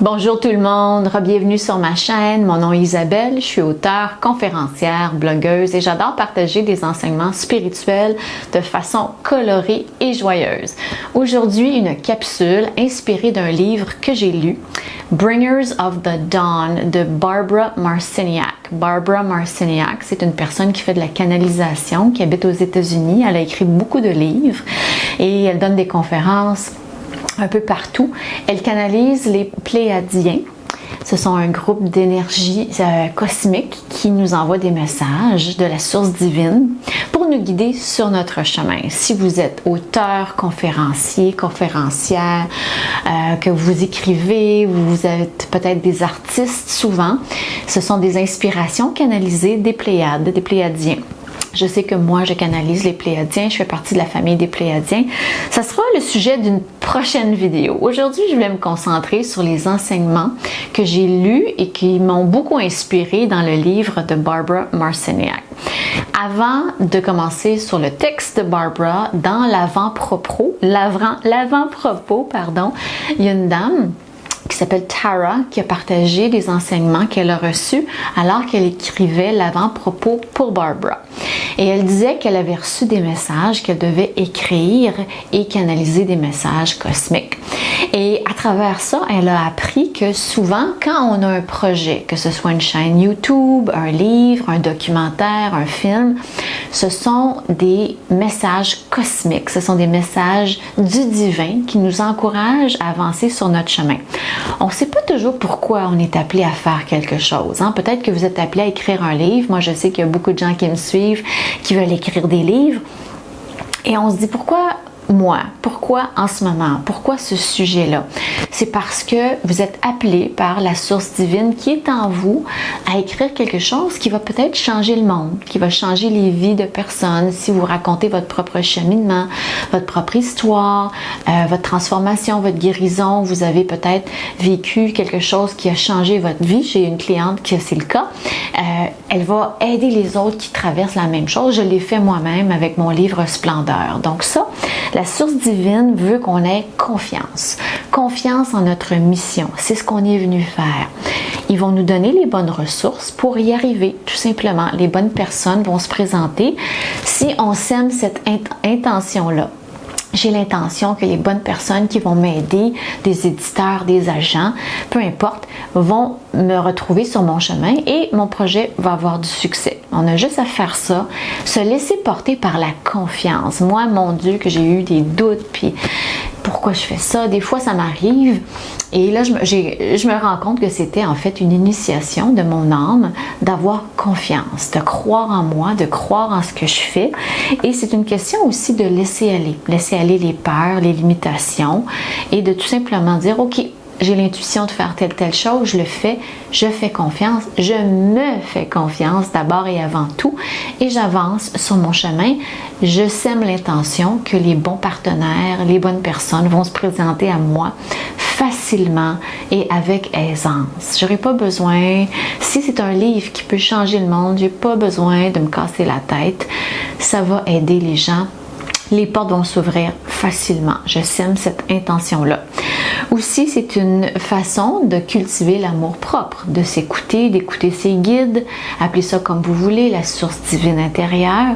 Bonjour tout le monde, bienvenue sur ma chaîne. Mon nom est Isabelle, je suis auteure, conférencière, blogueuse et j'adore partager des enseignements spirituels de façon colorée et joyeuse. Aujourd'hui, une capsule inspirée d'un livre que j'ai lu, Bringers of the Dawn de Barbara Marciniak. Barbara Marciniak, c'est une personne qui fait de la canalisation, qui habite aux États-Unis. Elle a écrit beaucoup de livres et elle donne des conférences un peu partout. Elle canalise les Pléiadiens. Ce sont un groupe d'énergie cosmique qui nous envoie des messages de la source divine pour nous guider sur notre chemin. Si vous êtes auteur, conférencier, conférencière, que vous écrivez, vous êtes peut-être des artistes souvent, ce sont des inspirations canalisées des Pléiades, des Pléiadiens. Je sais que moi, je canalise les Pléiadiens, je fais partie de la famille des Pléiadiens. Ça sera le sujet d'une prochaine vidéo. Aujourd'hui, je vais me concentrer sur les enseignements que j'ai lus et qui m'ont beaucoup inspiré dans le livre de Barbara Marciniak. Avant de commencer sur le texte de Barbara, dans l'avant-propos, il y a une dame qui s'appelle Tara, qui a partagé des enseignements qu'elle a reçus alors qu'elle écrivait l'avant-propos pour Barbara. Et elle disait qu'elle avait reçu des messages, qu'elle devait écrire et canaliser des messages cosmiques. Et à travers ça, elle a appris que souvent, quand on a un projet, que ce soit une chaîne YouTube, un livre, un documentaire, un film, ce sont des messages cosmiques, ce sont des messages du divin qui nous encouragent à avancer sur notre chemin. On ne sait pas toujours pourquoi on est appelé à faire quelque chose. Peut-être que vous êtes appelé à écrire un livre. Moi, je sais qu'il y a beaucoup de gens qui me suivent, qui veulent écrire des livres. Et on se dit, pourquoi moi? Pourquoi en ce moment? Pourquoi ce sujet-là? C'est parce que vous êtes appelé par la source divine qui est en vous à écrire quelque chose qui va peut-être changer le monde, qui va changer les vies de personnes. Si vous racontez votre propre cheminement, votre propre histoire, votre transformation, votre guérison, vous avez peut-être vécu quelque chose qui a changé votre vie. J'ai une cliente qui c'est le cas. Elle va aider les autres qui traversent la même chose. Je l'ai fait moi-même avec mon livre Splendeur. Donc ça, la source divine veut qu'on ait confiance. Confiance en notre mission. C'est ce qu'on est venu faire. Ils vont nous donner les bonnes ressources pour y arriver, tout simplement. Les bonnes personnes vont se présenter si on sème cette intention-là. J'ai l'intention que les bonnes personnes qui vont m'aider, des éditeurs, des agents, peu importe, vont me retrouver sur mon chemin et mon projet va avoir du succès. On a juste à faire ça, se laisser porter par la confiance. Moi, mon Dieu, que j'ai eu des doutes, puis pourquoi je fais ça? Des fois, ça m'arrive. Et là, je me rends compte que c'était en fait une initiation de mon âme d'avoir confiance, de croire en moi, de croire en ce que je fais. Et c'est une question aussi de laisser aller les peurs, les limitations et de tout simplement dire, OK, j'ai l'intuition de faire telle chose, je le fais, je fais confiance, je me fais confiance d'abord et avant tout et j'avance sur mon chemin. Je sème l'intention que les bons partenaires, les bonnes personnes vont se présenter à moi facilement et avec aisance. J'aurais pas besoin, si c'est un livre qui peut changer le monde, j'ai pas besoin de me casser la tête. Ça va aider les gens. Les portes vont s'ouvrir facilement. Je sème cette intention-là. Aussi, c'est une façon de cultiver l'amour-propre, de s'écouter, d'écouter ses guides, appelez ça comme vous voulez, la source divine intérieure,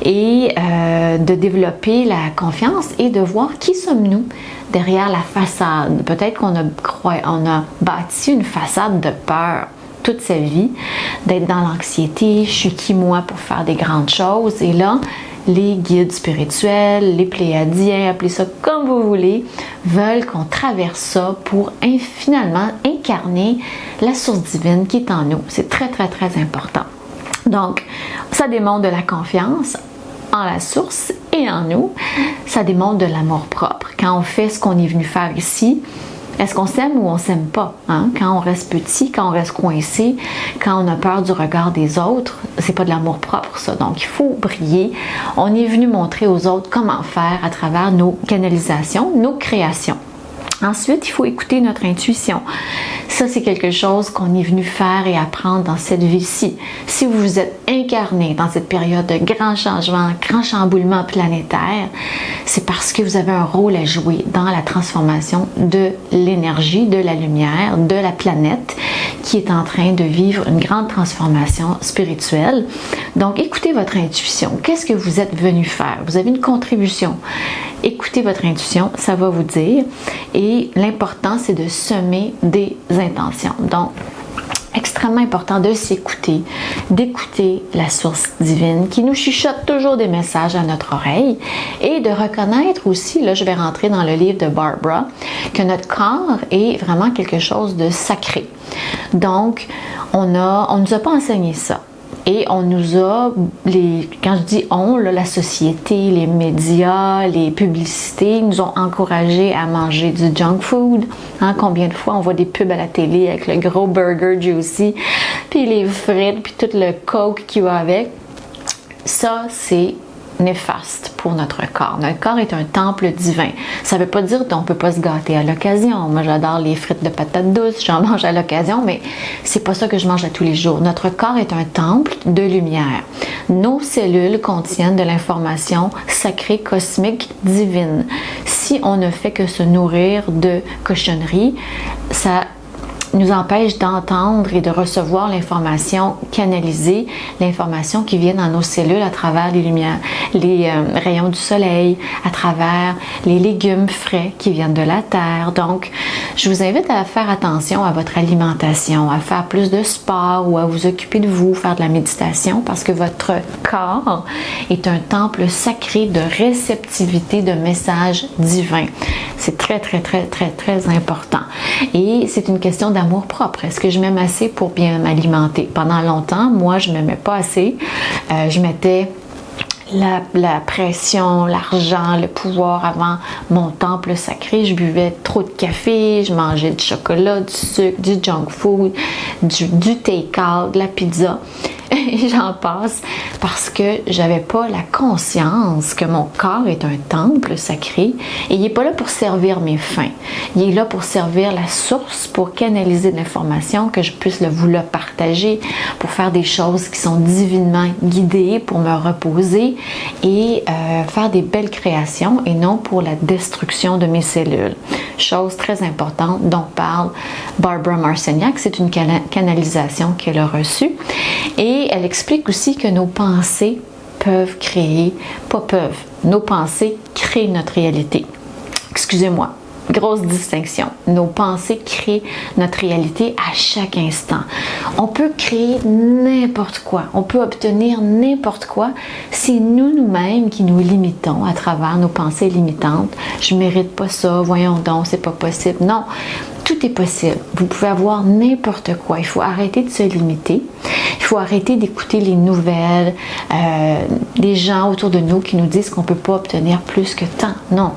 et de développer la confiance et de voir qui sommes-nous derrière la façade. Peut-être qu'on a bâti une façade de peur toute sa vie, d'être dans l'anxiété, je suis qui moi pour faire des grandes choses, et là, les guides spirituels, les Pléiadiens, appelez ça comme vous voulez, veulent qu'on traverse ça pour finalement incarner la source divine qui est en nous. C'est très, très, très important. Donc, ça démontre de la confiance en la source et en nous. Ça démontre de l'amour propre. Quand on fait ce qu'on est venu faire ici, est-ce qu'on s'aime ou on s'aime pas? Quand on reste petit, quand on reste coincé, quand on a peur du regard des autres, c'est pas de l'amour propre ça. Donc il faut briller. On est venu montrer aux autres comment faire à travers nos canalisations, nos créations. Ensuite, il faut écouter notre intuition. Ça, c'est quelque chose qu'on est venu faire et apprendre dans cette vie-ci. Si vous vous êtes incarné dans cette période de grand changement, grand chamboulement planétaire, c'est parce que vous avez un rôle à jouer dans la transformation de l'énergie, de la lumière, de la planète qui est en train de vivre une grande transformation spirituelle. Donc, écoutez votre intuition. Qu'est-ce que vous êtes venu faire? Vous avez une contribution. Écoutez votre intuition, ça va vous dire. Et l'important, c'est de semer des intentions. Donc, extrêmement important de s'écouter, d'écouter la source divine qui nous chuchote toujours des messages à notre oreille et de reconnaître aussi, là je vais rentrer dans le livre de Barbara, que notre corps est vraiment quelque chose de sacré. Donc, on nous a pas enseigné ça. Et on nous a, quand je dis on, là, la société, les médias, les publicités nous ont encouragés à manger du junk food. Hein, combien de fois on voit des pubs à la télé avec le gros burger juicy, puis les frites, puis tout le coke qui va avec. Ça, c'est néfaste pour notre corps. Notre corps est un temple divin. Ça ne veut pas dire qu'on ne peut pas se gâter à l'occasion. Moi, j'adore les frites de patates douces, j'en mange à l'occasion, mais c'est pas ça que je mange à tous les jours. Notre corps est un temple de lumière. Nos cellules contiennent de l'information sacrée, cosmique, divine. Si on ne fait que se nourrir de cochonneries, ça nous empêche d'entendre et de recevoir l'information canalisée, l'information qui vient dans nos cellules à travers les lumières, les rayons du soleil, à travers les légumes frais qui viennent de la terre. Donc, je vous invite à faire attention à votre alimentation, à faire plus de sport ou à vous occuper de vous, faire de la méditation parce que votre corps est un temple sacré de réceptivité de messages divins. C'est très, très, très, très, très important. Et c'est une question d'amour propre. Est-ce que je m'aime assez pour bien m'alimenter? Pendant longtemps, moi, je ne m'aimais pas assez. Je mettais la pression, l'argent, le pouvoir avant mon temple sacré. Je buvais trop de café, je mangeais du chocolat, du sucre, du junk food, du take-out, de la pizza. Et j'en passe parce que j'avais pas la conscience que mon corps est un temple sacré et il n'est pas là pour servir mes fins. Il est là pour servir la source, pour canaliser de l'information, que je puisse vous le partager, pour faire des choses qui sont divinement guidées, pour me reposer et faire des belles créations et non pour la destruction de mes cellules. Chose très importante dont parle Barbara Marciniak. C'est une canalisation qu'elle a reçue. Et elle explique aussi que nos pensées peuvent créer, nos pensées créent notre réalité. Excusez-moi, grosse distinction. Nos pensées créent notre réalité à chaque instant. On peut créer n'importe quoi, on peut obtenir n'importe quoi. C'est nous-mêmes qui nous limitons à travers nos pensées limitantes. Je mérite pas ça, voyons donc, c'est pas possible. Non, tout est possible. Vous pouvez avoir n'importe quoi. Il faut arrêter de se limiter. Il faut arrêter d'écouter les nouvelles, des gens autour de nous qui nous disent qu'on ne peut pas obtenir plus que tant. Non,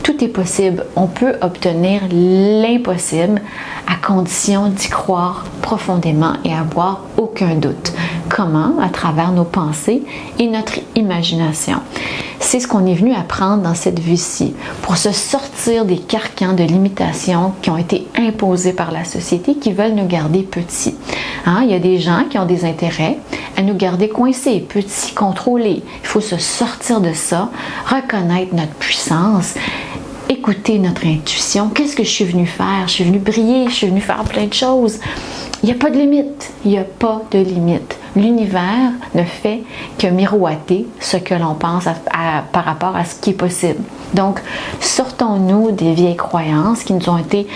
tout est possible. On peut obtenir l'impossible à condition d'y croire profondément et avoir aucun doute. Comment? À travers nos pensées et notre imagination. C'est ce qu'on est venu apprendre dans cette vie-ci pour se sortir des carcans de limitation qui ont été imposés par la société qui veulent nous garder petits. Hein? Il y a des gens qui ont des intérêts à nous garder coincés, petits, contrôlés. Il faut se sortir de ça, reconnaître notre puissance, écouter notre intuition. Qu'est-ce que je suis venue faire? Je suis venue briller, je suis venue faire plein de choses. Il n'y a pas de limite. Il n'y a pas de limite. L'univers ne fait que miroiter ce que l'on pense par rapport à ce qui est possible. Donc, sortons-nous des vieilles croyances qui nous ont été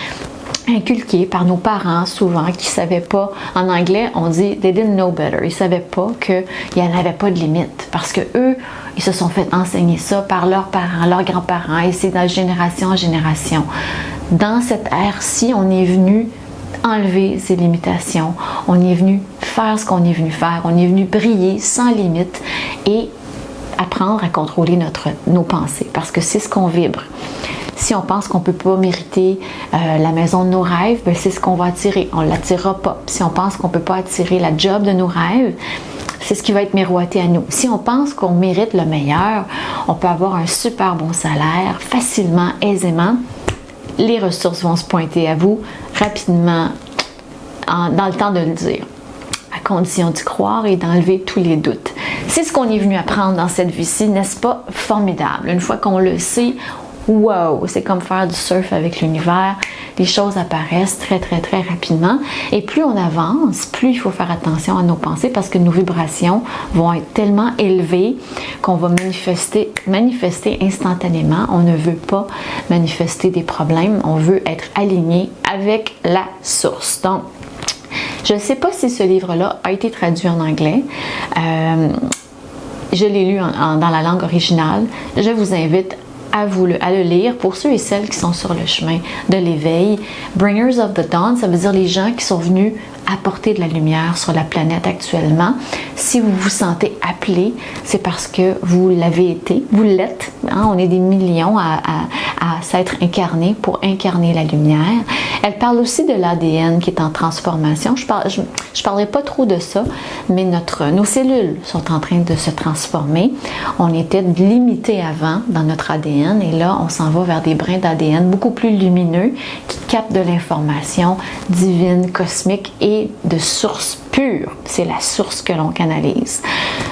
inculquées par nos parents souvent, qui ne savaient pas, en anglais on dit « they didn't know better », ils ne savaient pas qu'il n'y en avait pas de limite parce que eux, ils se sont fait enseigner ça par leurs parents, leurs grands-parents et c'est de génération en génération. Dans cette ère-ci, on est venu enlever ces limitations, on est venu faire ce qu'on est venu faire, on est venu briller sans limite et apprendre à contrôler nos pensées parce que c'est ce qu'on vibre. Si on pense qu'on ne peut pas mériter la maison de nos rêves, ben c'est ce qu'on va attirer. On ne l'attirera pas. Si on pense qu'on ne peut pas attirer la job de nos rêves, c'est ce qui va être miroité à nous. Si on pense qu'on mérite le meilleur, on peut avoir un super bon salaire facilement, aisément. les ressources vont se pointer à vous rapidement dans le temps de le dire, à condition d'y croire et d'enlever tous les doutes. C'est ce qu'on est venu apprendre dans cette vie-ci, n'est-ce pas? Formidable. Une fois qu'on le sait, wow! C'est comme faire du surf avec l'univers. Les choses apparaissent très, très, très rapidement. Et plus on avance, plus il faut faire attention à nos pensées parce que nos vibrations vont être tellement élevées qu'on va manifester instantanément. On ne veut pas manifester des problèmes. On veut être aligné avec la source. Donc, je ne sais pas si ce livre-là a été traduit en anglais. Je l'ai lu dans la langue originale. Je vous invite à le lire pour ceux et celles qui sont sur le chemin de l'éveil. Bringers of the Dawn, ça veut dire les gens qui sont venus apporter de la lumière sur la planète actuellement. Si vous vous sentez appelé, c'est parce que vous l'avez été, vous l'êtes. Hein? On est des millions à s'être incarnés pour incarner la lumière. Elle parle aussi de l'ADN qui est en transformation. Je parlerai pas trop de ça, mais nos cellules sont en train de se transformer. On était limité avant dans notre ADN et là, on s'en va vers des brins d'ADN beaucoup plus lumineux qui captent de l'information divine, cosmique et de source pure. C'est la source que l'on canalise.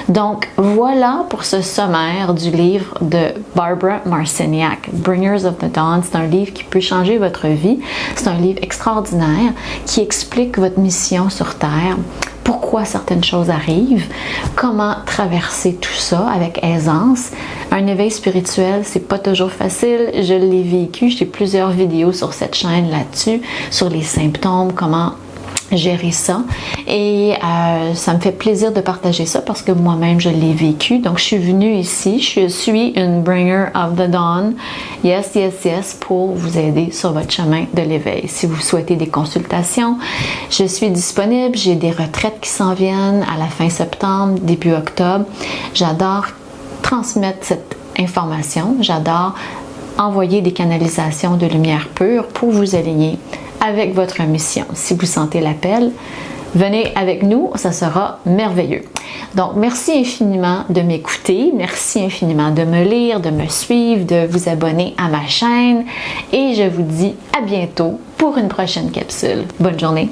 Donc, voilà pour ce sommaire du livre de Barbara Marciniak, Bringers of the Dawn. C'est un livre qui peut changer votre vie. C'est un livre extraordinaire qui explique votre mission sur Terre, pourquoi certaines choses arrivent, comment traverser tout ça avec aisance. Un éveil spirituel, c'est pas toujours facile. Je l'ai vécu. J'ai plusieurs vidéos sur cette chaîne là-dessus, sur les symptômes, comment gérer ça et ça me fait plaisir de partager ça parce que moi-même je l'ai vécu. Donc je suis venue ici, je suis une bringer of the dawn, yes, pour vous aider sur votre chemin de l'éveil. Si vous souhaitez des consultations, je suis disponible, j'ai des retraites qui s'en viennent à la fin septembre, début octobre. J'adore transmettre cette information, j'adore envoyer des canalisations de lumière pure pour vous aligner avec votre mission. Si vous sentez l'appel, venez avec nous, ça sera merveilleux. Donc, merci infiniment de m'écouter, merci infiniment de me lire, de me suivre, de vous abonner à ma chaîne et je vous dis à bientôt pour une prochaine capsule. Bonne journée!